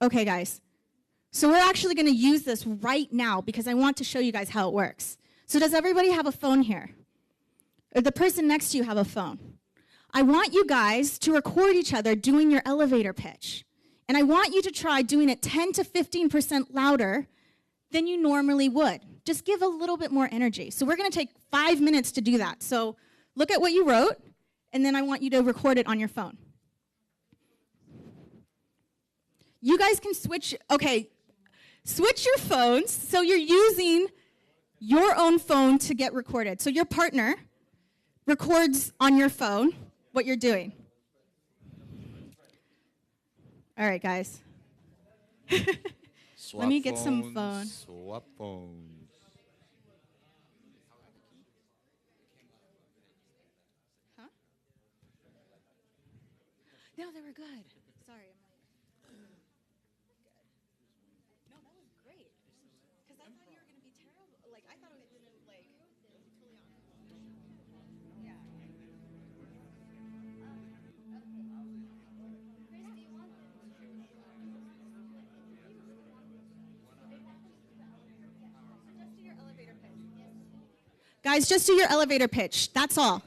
Okay, guys. So we're actually going to use this right now because I want to show you guys how it works. So does everybody have a phone here? Or the person next to you have a phone? I want you guys to record each other doing your elevator pitch. And I want you to try doing it 10 to 15% louder than you normally would. Just give a little bit more energy. So we're going to take 5 minutes to do that. So look at what you wrote, and then I want you to record it on your phone. You guys can switch, okay, switch your phones so you're using your own phone to get recorded. So your partner records on your phone what you're doing. All right, guys. Let me get some phone. Swap phones. Huh? No, they were good. Sorry, I'm late. Good. No, that was great. Because I thought you were going to be terrible. Like, I thought it was going to, like, totally on. Yeah. Guys, just do your elevator pitch. That's all.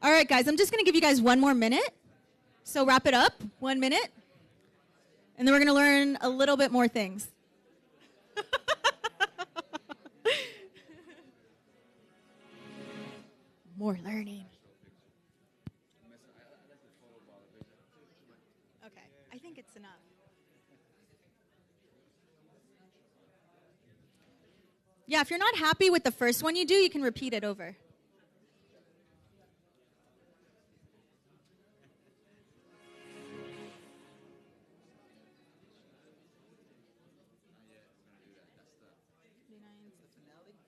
All right, guys, I'm just going to give you guys 1 more minute. So wrap it up, 1 minute. And then we're going to learn a little bit more things. more learning. Okay, I think it's enough. Yeah, if you're not happy with the first one you do, you can repeat it over.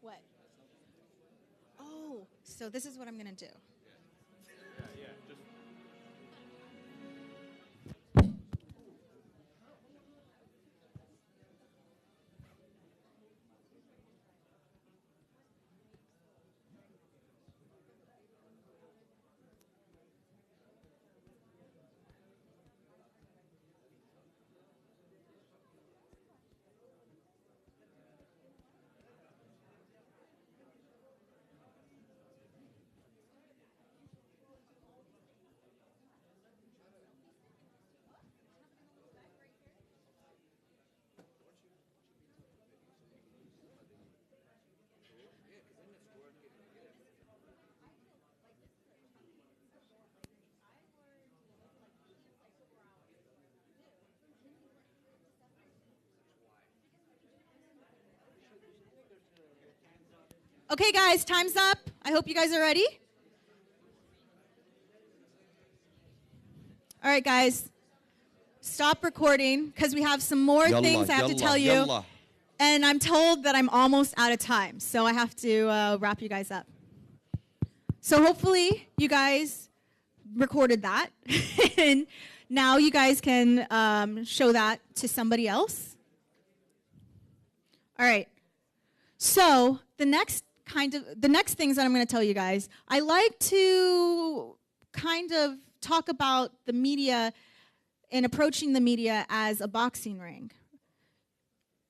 What? Oh, so this is what I'm going to do. Okay, guys, time's up. I hope you guys are ready. All right, guys, stop recording because we have some more things I have to tell you. And I'm told that I'm almost out of time, so I have to wrap you guys up. So hopefully you guys recorded that, and now you guys can show that to somebody else. All right. So the next things that I'm going to tell you guys, I like to kind of talk about the media and approaching the media as a boxing ring.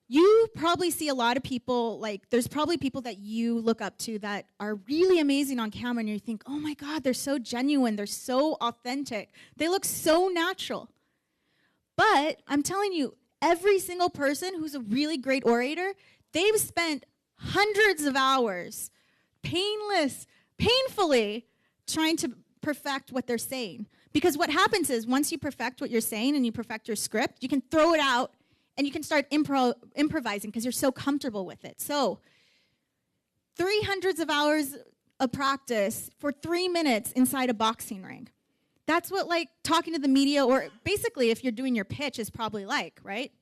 You probably see a lot of people, like there's probably people that you look up to that are really amazing on camera and you think, oh my God, they're so genuine, they're so authentic, they look so natural. But I'm telling you, every single person who's a really great orator, they've spent hundreds of hours, painfully trying to perfect what they're saying. Because what happens is once you perfect what you're saying and you perfect your script, you can throw it out and you can start improvising because you're so comfortable with it. So 300 hours of practice for 3 minutes inside a boxing ring. That's what like talking to the media, or basically if you're doing your pitch, is probably like, right?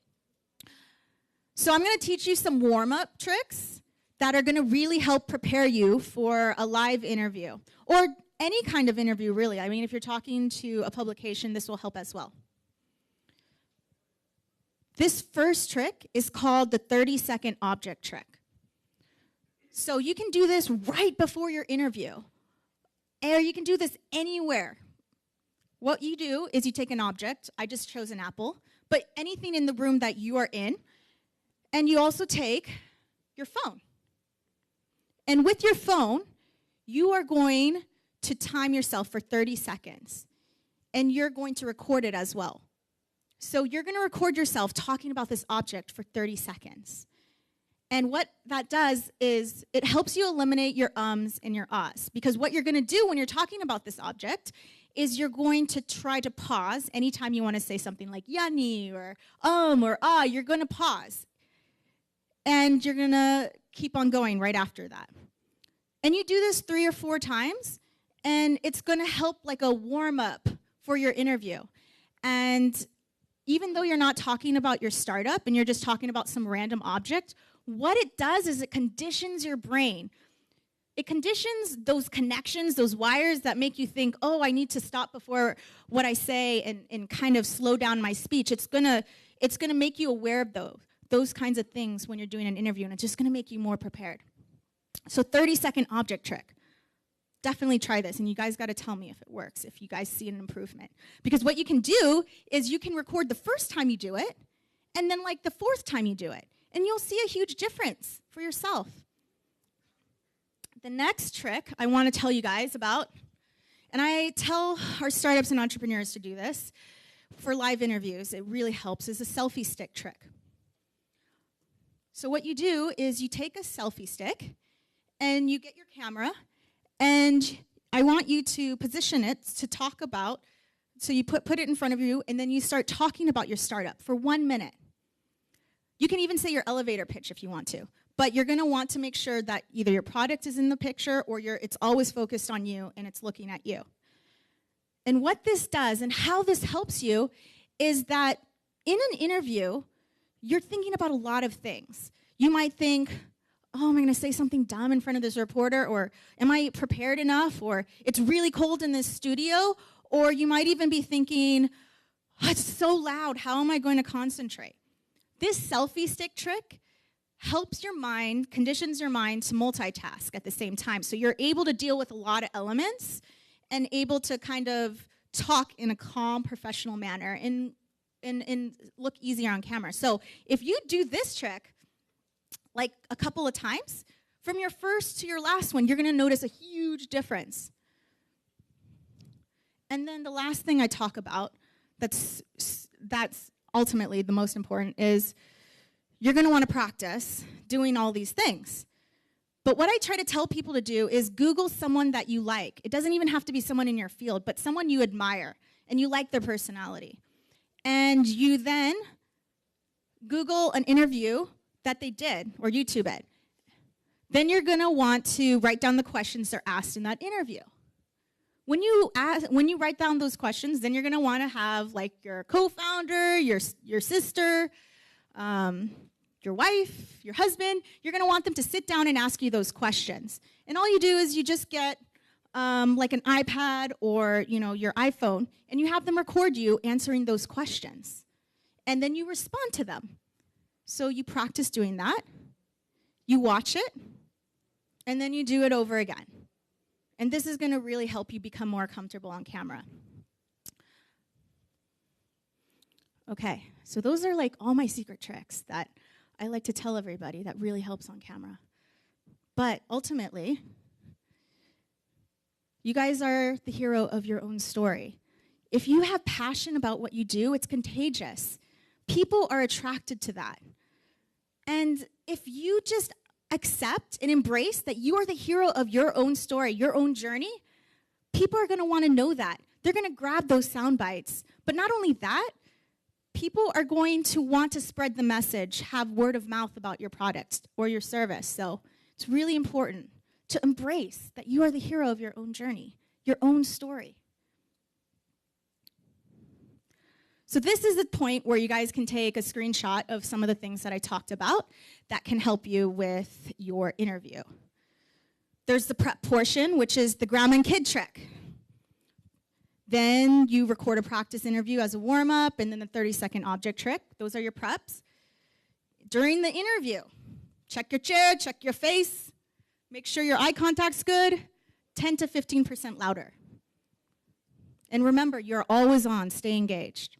So I'm going to teach you some warm-up tricks that are going to really help prepare you for a live interview, or any kind of interview, really. I mean, if you're talking to a publication, this will help as well. This first trick is called the 30-second object trick. So you can do this right before your interview, or you can do this anywhere. What you do is you take an object. I just chose an apple, but anything in the room that you are in, and you also take your phone. And with your phone, you are going to time yourself for 30 seconds. And you're going to record it as well. So you're going to record yourself talking about this object for 30 seconds. And what that does is it helps you eliminate your ums and your ahs. Because what you're going to do when you're talking about this object is you're going to try to pause anytime you want to say something like yani or ah. You're going to pause. And you're going to keep on going right after that. And you do this 3 or 4 times, and it's going to help like a warm-up for your interview. And even though you're not talking about your startup and you're just talking about some random object, what it does is it conditions your brain. It conditions those connections, those wires that make you think, oh, I need to stop before what I say and kind of slow down my speech. It's gonna make you aware of those kinds of things when you're doing an interview, and it's just going to make you more prepared. So 30-second object trick. Definitely try this, and you guys got to tell me if it works, if you guys see an improvement. Because what you can do is you can record the first time you do it, and then like the 4th time you do it, and you'll see a huge difference for yourself. The next trick I want to tell you guys about, and I tell our startups and entrepreneurs to do this for live interviews, it really helps, is a selfie stick trick. So what you do is you take a selfie stick and you get your camera and I want you to position it to talk about, so you put it in front of you, and then you start talking about your startup for 1 minute. You can even say your elevator pitch if you want to, but you're going to want to make sure that either your product is in the picture or it's always focused on you and it's looking at you. And what this does and how this helps you is that in an interview, you're thinking about a lot of things. You might think, oh, am I going to say something dumb in front of this reporter? Or am I prepared enough? Or it's really cold in this studio? Or you might even be thinking, oh, it's so loud. How am I going to concentrate? This selfie stick trick helps your mind, conditions your mind to multitask at the same time. So you're able to deal with a lot of elements and able to kind of talk in a calm, professional manner and look easier on camera. So if you do this trick like a couple of times, from your first to your last one, you're going to notice a huge difference. And then the last thing I talk about that's ultimately the most important is you're going to want to practice doing all these things. But what I try to tell people to do is Google someone that you like. It doesn't even have to be someone in your field, but someone you admire and you like their personality. And you then Google an interview that they did or YouTube it. Then you're going to want to write down the questions they're asked in that interview. When you write down those questions, then you're going to want to have like your co-founder, your sister, your wife, your husband. You're going to want them to sit down and ask you those questions. And all you do is you just get like an iPad or your iPhone, and you have them record you answering those questions. And then you respond to them. So you practice doing that. You watch it, and then you do it over again. And this is going to really help you become more comfortable on camera. Okay, so those are like all my secret tricks that I like to tell everybody that really helps on camera. But ultimately, you guys are the hero of your own story. If you have passion about what you do, it's contagious. People are attracted to that. And if you just accept and embrace that you are the hero of your own story, your own journey, people are going to want to know that. They're going to grab those sound bites. But not only that, people are going to want to spread the message, have word of mouth about your product or your service. So it's really important to embrace that you are the hero of your own journey, your own story. So this is the point where you guys can take a screenshot of some of the things that I talked about that can help you with your interview. There's the prep portion, which is the grandma and kid trick. Then you record a practice interview as a warm-up, and then the 30-second object trick. Those are your preps. During the interview, check your chair, check your face, make sure your eye contact's good, 10 to 15% louder. And remember, you're always on, stay engaged.